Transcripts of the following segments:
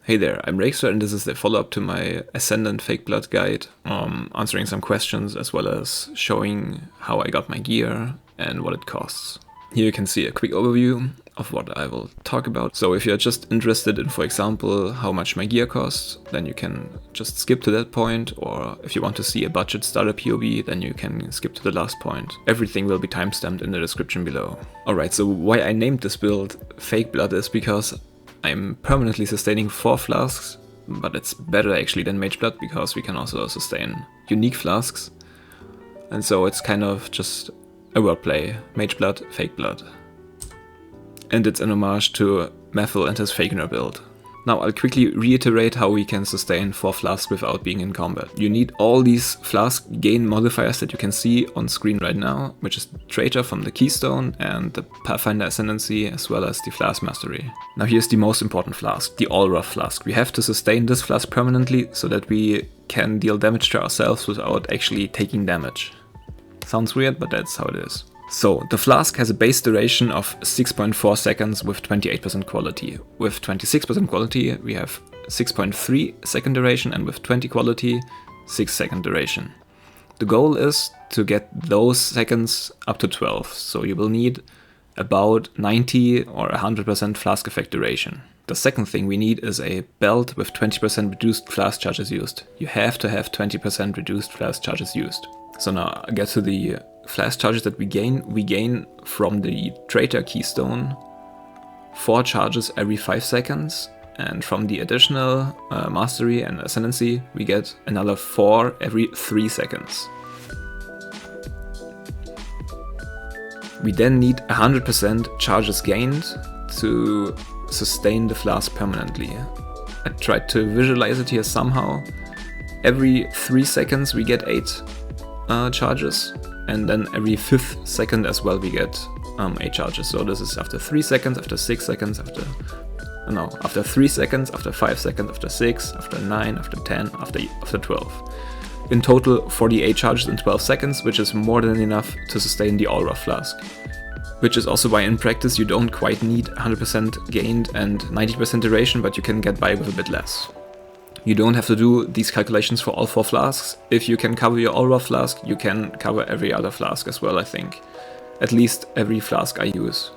Hey there, I'm Rakestar and this is the follow-up to my Ascendant Fakeblood guide, answering some questions as well as showing how I got my gear and what it costs. Here you can see a quick overview of what I will talk about. So if you're just interested in, for example, how much my gear costs, then you can just skip to that point, or if you want to see a budget starter POV, then you can skip to the last point. Everything will be timestamped in the description below. Alright, so why I named this build Fakeblood is because I'm permanently sustaining 4 flasks, but it's better actually than Mage Blood because we can also sustain unique flasks. And so it's kind of just a wordplay, Mage Blood, Fake Blood. And it's an homage to Methyl and his Fakener build. Now I'll quickly reiterate how we can sustain 4 flasks without being in combat. You need all these flask gain modifiers that you can see on screen right now, which is Traitor from the Keystone and the Pathfinder Ascendancy, as well as the Flask Mastery. Now here's the most important flask, the All Rough flask. We have to sustain this flask permanently so that we can deal damage to ourselves without actually taking damage. Sounds weird, but that's how it is. So, the flask has a base duration of 6.4 seconds with 28% quality. With 26% quality we have 6.3 second duration, and with 20 quality 6 second duration. The goal is to get those seconds up to 12, so you will need about 90 or 100% flask effect duration. The second thing we need is a belt with 20% reduced flask charges used. You have to have 20% reduced flask charges used. So now I get to the flask charges that we gain from the Traitor Keystone 4 charges every 5 seconds, and from the additional Mastery and Ascendancy we get another 4 every 3 seconds. We then need 100% charges gained to sustain the flask permanently. I tried to visualize it here somehow. Every 3 seconds we get 8 charges, and then every 5th second as well we get 8 charges. So this is after 3 seconds, after 6 seconds, after 3 seconds, after 5 seconds, after 6, after 9, after 10, after 12. In total 48 charges in 12 seconds, which is more than enough to sustain the All Rough flask. Which is also why in practice you don't quite need 100% gained and 90% duration, but you can get by with a bit less. You don't have to do these calculations for all 4 flasks. If you can cover your All Rough flask, you can cover every other flask as well, I think. At least every flask I use.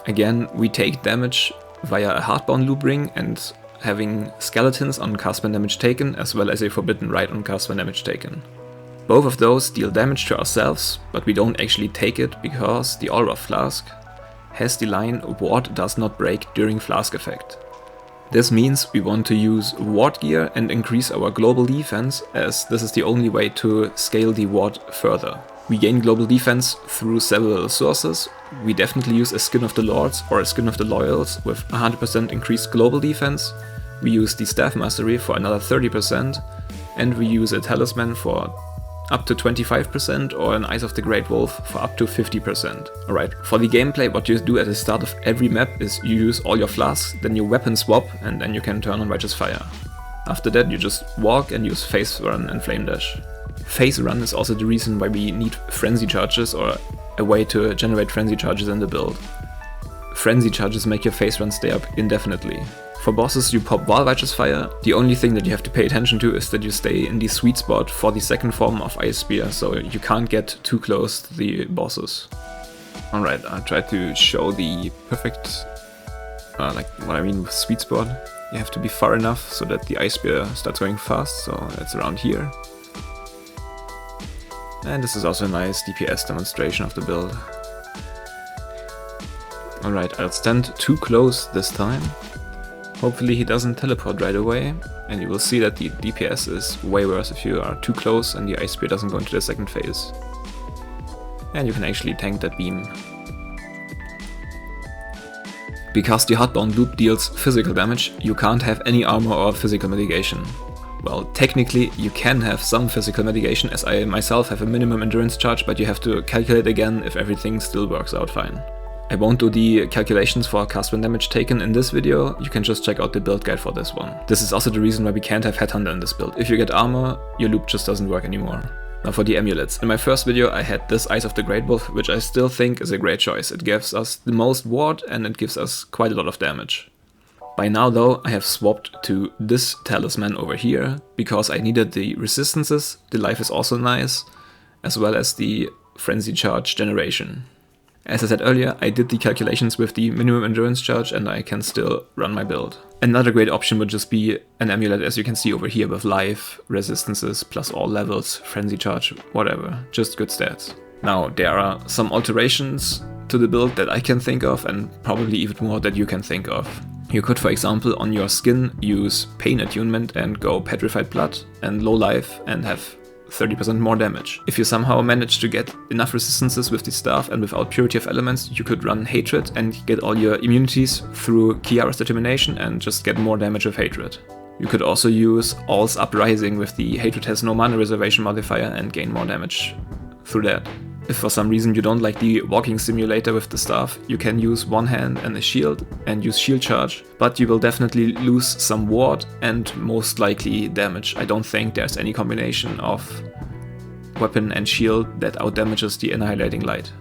Again, we take damage via a Heartbound loop ring and having skeletons on cast when damage taken, as well as a Forbidden Rite on cast when damage taken. Both of those deal damage to ourselves, but we don't actually take it because the All Rough flask has the line "Ward does not break during flask effect." This means we want to use ward gear and increase our global defense, as this is the only way to scale the ward further. We gain global defense through several sources. We definitely use a Skin of the Lords or a Skin of the Loyals with 100% increased global defense. We use the Staff Mastery for another 30%, and we use a Talisman for up to 25% or an Eyes of the Great Wolf for up to 50%. Alright, for the gameplay what you do at the start of every map is you use all your flasks, then you weapon swap, and then you can turn on Righteous Fire. After that you just walk and use Phase Run and Flame Dash. Phase Run is also the reason why we need Frenzy Charges, or a way to generate Frenzy Charges in the build. Frenzy Charges make your Phase Run stay up indefinitely. For bosses you pop Wall Righteous Fire. The only thing that you have to pay attention to is that you stay in the sweet spot for the second form of Ice Spear, so you can't get too close to the bosses. Alright, I tried to show the perfect, like what I mean with sweet spot. You have to be far enough so that the Ice Spear starts going fast, so it's around here. And this is also a nice DPS demonstration of the build. Alright, I'll stand too close this time. Hopefully he doesn't teleport right away, and you will see that the DPS is way worse if you are too close and the Ice Spear doesn't go into the second phase. And you can actually tank that beam. Because the Heartbound loop deals physical damage, you can't have any armor or physical mitigation. Well, technically you can have some physical mitigation, as I myself have a minimum endurance charge, but you have to calculate again if everything still works out fine. I won't do the calculations for cast when damage taken in this video, you can just check out the build guide for this one. This is also the reason why we can't have Headhunter in this build. If you get armor, your loop just doesn't work anymore. Now for the amulets. In my first video I had this Eyes of the Great Wolf, which I still think is a great choice. It gives us the most ward and it gives us quite a lot of damage. By now though, I have swapped to this talisman over here, because I needed the resistances, the life is also nice, as well as the frenzy charge generation. As I said earlier, I did the calculations with the minimum endurance charge and I can still run my build. Another great option would just be an amulet, as you can see over here, with life, resistances, plus all levels, frenzy charge, whatever, just good stats. Now, there are some alterations to the build that I can think of, and probably even more that you can think of. You could, for example, on your skin use pain attunement and go petrified blood and low life and have 30% more damage. If you somehow manage to get enough resistances with the staff and without purity of elements, you could run hatred and get all your immunities through Kiara's determination and just get more damage with hatred. You could also use All's Uprising with the hatred has no mana reservation modifier and gain more damage through that. If for some reason you don't like the walking simulator with the staff, you can use one hand and a shield and use shield charge, but you will definitely lose some ward and most likely damage. I don't think there's any combination of weapon and shield that outdamages the annihilating light.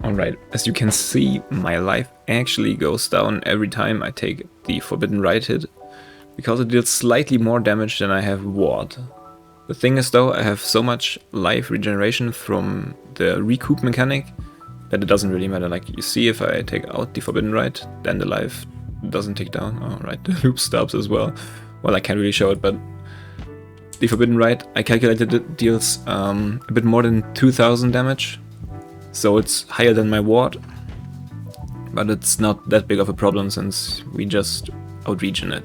Alright, as you can see, my life actually goes down every time I take the Forbidden Rite hit, because it deals slightly more damage than I have ward. The thing is though, I have so much life regeneration from the recoup mechanic that it doesn't really matter. Like you see, if I take out the Forbidden Rite, then the life doesn't tick down. Oh right, the loop stops as well. Well, I can't really show it, but the Forbidden Rite, I calculated it deals a bit more than 2000 damage. So it's higher than my ward, but it's not that big of a problem since we just outregen it.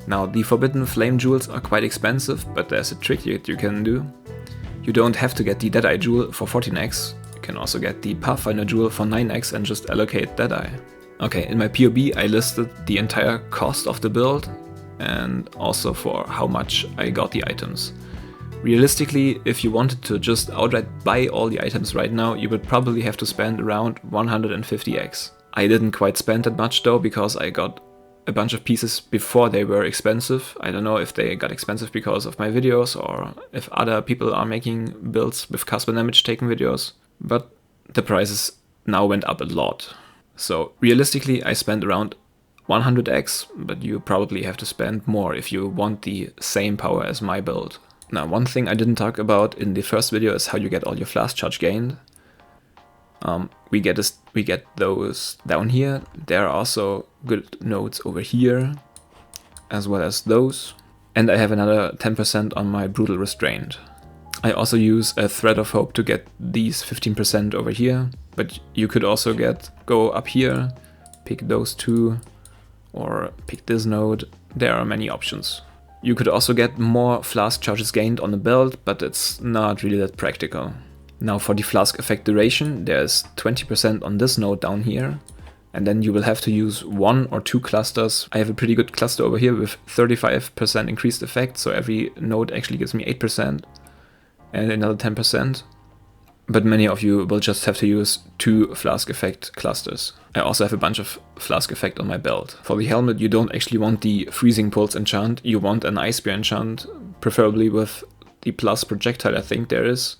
Now, the Forbidden Flame Jewels are quite expensive, but there's a trick that you can do. You don't have to get the Deadeye Jewel for 14x, you can also get the Pathfinder Jewel for 9x and just allocate Deadeye. Okay, in my POB I listed the entire cost of the build and also for how much I got the items. Realistically, if you wanted to just outright buy all the items right now, you would probably have to spend around 150x. I didn't quite spend that much though, because I got a bunch of pieces before they were expensive. I don't know if they got expensive because of my videos or if other people are making builds with custom damage taken videos, but the prices now went up a lot. So realistically I spent around 100x, but you probably have to spend more if you want the same power as my build. Now, one thing I didn't talk about in the first video is how you get all your flask charge gained. We get those down here. There are also good nodes over here, as well as those. And I have another 10% on my Brutal Restraint. I also use a Thread of Hope to get these 15% over here, but you could also go up here, pick those two, or pick this node. There are many options. You could also get more flask charges gained on the belt, but it's not really that practical. Now for the flask effect duration, there's 20% on this node down here, and then you will have to use 1 or 2 clusters. I have a pretty good cluster over here with 35% increased effect, so every node actually gives me 8% and another 10%. But many of you will just have to use 2 flask effect clusters. I also have a bunch of flask effect on my belt. For the helmet, you don't actually want the Freezing Pulse enchant, you want an Ice Spear enchant, preferably with the plus projectile I think there is,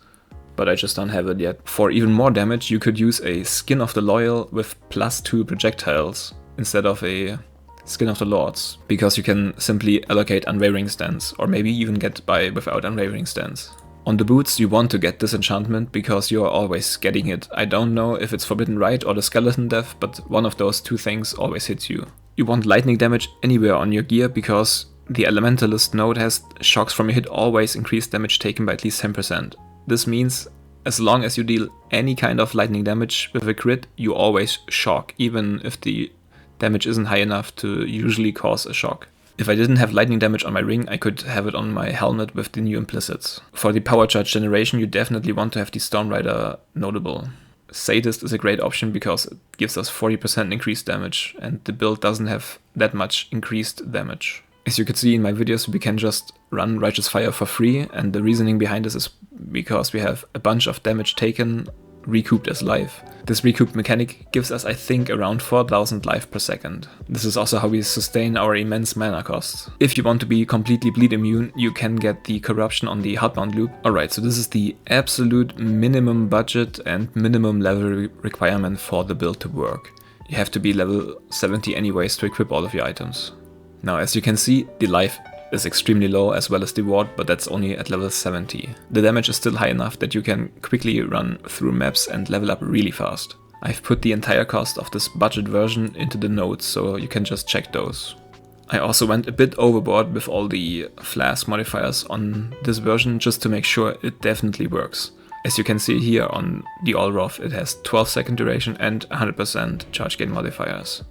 but I just don't have it yet. For even more damage, you could use a Skin of the Loyal with +2 projectiles instead of a Skin of the Lords, because you can simply allocate Unwavering Stance, or maybe even get by without Unwavering Stance. On the boots, you want to get Disenchantment because you are always getting hit. I don't know if it's Forbidden Rite or the Skeleton Death, but one of those two things always hits you. You want lightning damage anywhere on your gear because the Elementalist node has shocks from a hit always increase damage taken by at least 10%. This means as long as you deal any kind of lightning damage with a crit, you always shock, even if the damage isn't high enough to usually cause a shock. If I didn't have lightning damage on my ring, I could have it on my helmet with the new implicits. For the power charge generation, you definitely want to have the Stormrider notable. Sadist is a great option because it gives us 40% increased damage, and the build doesn't have that much increased damage. As you could see in my videos, we can just run Righteous Fire for free, and the reasoning behind this is because we have a bunch of damage taken recouped as life. This recoup mechanic gives us, I think, around 4000 life per second. This is also how we sustain our immense mana costs. If you want to be completely bleed immune, you can get the Corruption on the Heartbound loop. Alright, so this is the absolute minimum budget and minimum level requirement for the build to work. You have to be level 70 anyways to equip all of your items. Now, as you can see, the life is extremely low as well as the ward, but that's only at level 70. The damage is still high enough that you can quickly run through maps and level up really fast. I've put the entire cost of this budget version into the notes, so you can just check those. I also went a bit overboard with all the flask modifiers on this version just to make sure it definitely works. As you can see here on the All Rough, it has 12-second duration and 100% charge gain modifiers.